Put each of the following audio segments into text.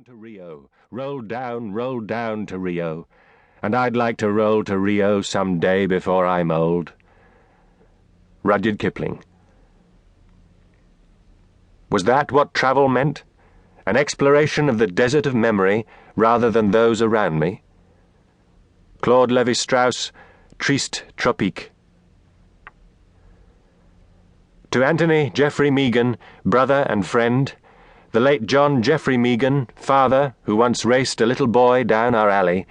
To Rio, roll down to Rio, and I'd like to roll to Rio some day before I'm old. Rudyard Kipling. Was that what travel meant? An exploration of the desert of memory rather than those around me? Claude Lévi-Strauss, Triste Tropique. To Anthony Geoffrey Meegan, brother and friend, the late John Geoffrey Meegan, father, who once raced a little boy down our alley,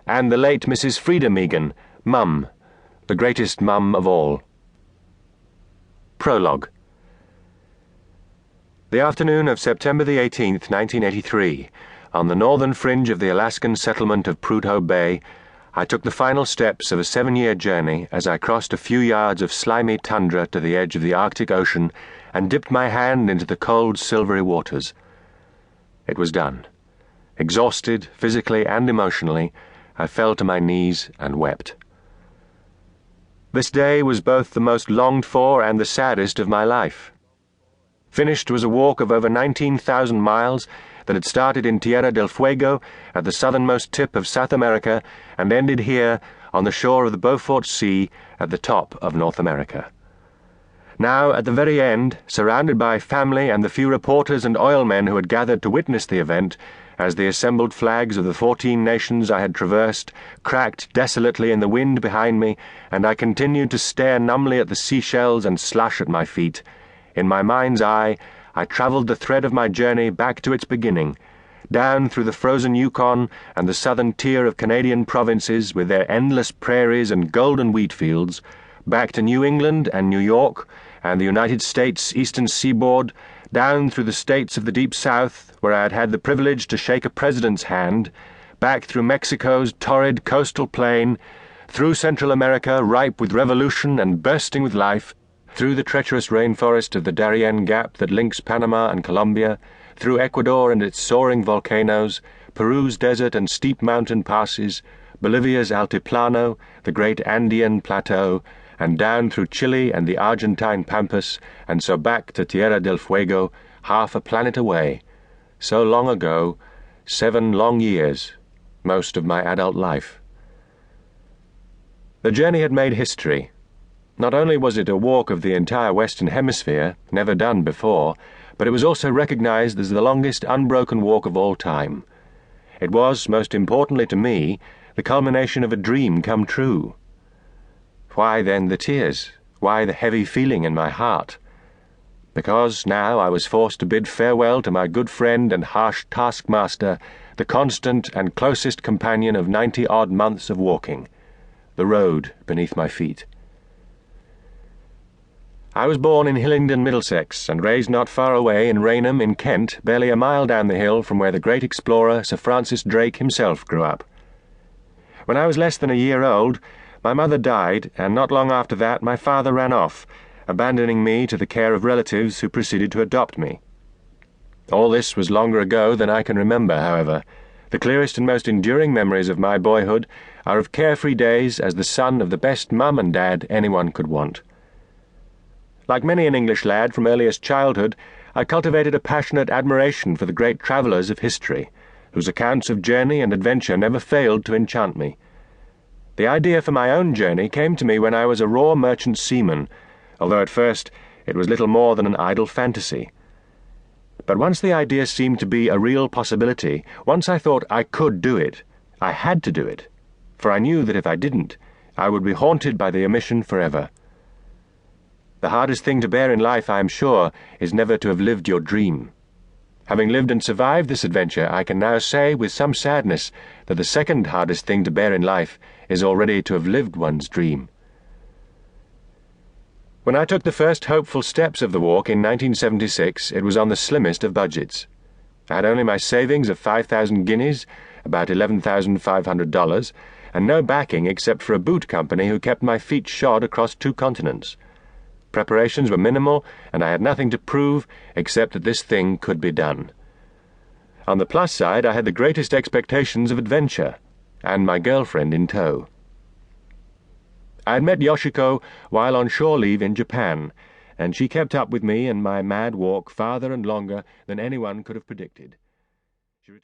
and the late Mrs. Frida Meegan, mum, the greatest mum of all. Prologue. The afternoon of September the 18th, 1983, on the northern fringe of the Alaskan settlement of Prudhoe Bay, I took the final steps of a 7-year journey as I crossed a few yards of slimy tundra to the edge of the Arctic Ocean and dipped my hand into the cold, silvery waters. It was done. Exhausted, physically and emotionally, I fell to my knees and wept. This day was both the most longed for and the saddest of my life. Finished was a walk of over 19,000 miles that had started in Tierra del Fuego at the southernmost tip of South America and ended here on the shore of the Beaufort Sea at the top of North America. Now, at the very end, surrounded by family and the few reporters and oilmen who had gathered to witness the event, as the assembled flags of the 14 nations I had traversed cracked desolately in the wind behind me, and I continued to stare numbly at the seashells and slush at my feet, in my mind's eye I travelled the thread of my journey back to its beginning, down through the frozen Yukon and the southern tier of Canadian provinces with their endless prairies and golden wheat fields, back to New England and New York and the United States eastern seaboard, down through the states of the Deep South, where I had had the privilege to shake a president's hand, back through Mexico's torrid coastal plain, through Central America ripe with revolution and bursting with life, through the treacherous rainforest of the Darien Gap that links Panama and Colombia, through Ecuador and its soaring volcanoes, Peru's desert and steep mountain passes, Bolivia's Altiplano, the great Andean Plateau, and down through Chile and the Argentine Pampas, and so back to Tierra del Fuego, half a planet away. So long ago, 7 long years, most of my adult life. The journey had made history. Not only was it a walk of the entire Western Hemisphere, never done before, but it was also recognized as the longest unbroken walk of all time. It was, most importantly to me, the culmination of a dream come true. Why then the tears? Why the heavy feeling in my heart? Because now I was forced to bid farewell to my good friend and harsh taskmaster, the constant and closest companion of 90-odd months of walking, the road beneath my feet. I was born in Hillingdon, Middlesex, and raised not far away in Rainham in Kent, barely a mile down the hill from where the great explorer Sir Francis Drake himself grew up. When I was less than a year old, my mother died, and not long after that my father ran off, abandoning me to the care of relatives who proceeded to adopt me. All this was longer ago than I can remember, however. The clearest and most enduring memories of my boyhood are of carefree days as the son of the best mum and dad anyone could want. Like many an English lad from earliest childhood, I cultivated a passionate admiration for the great travellers of history, whose accounts of journey and adventure never failed to enchant me. The idea for my own journey came to me when I was a raw merchant seaman, although at first it was little more than an idle fantasy. But once the idea seemed to be a real possibility, once I thought I could do it, I had to do it, for I knew that if I didn't, I would be haunted by the omission forever. The hardest thing to bear in life, I am sure, is never to have lived your dream. Having lived and survived this adventure, I can now say with some sadness that the second hardest thing to bear in life is already to have lived one's dream. When I took the first hopeful steps of the walk in 1976, it was on the slimmest of budgets. I had only my savings of 5,000 guineas, about $11,500, and no backing except for a boot company who kept my feet shod across 2 continents. Preparations were minimal, and I had nothing to prove except that this thing could be done. On the plus side, I had the greatest expectations of adventure, and my girlfriend in tow. I had met Yoshiko while on shore leave in Japan, and she kept up with me and my mad walk farther and longer than anyone could have predicted.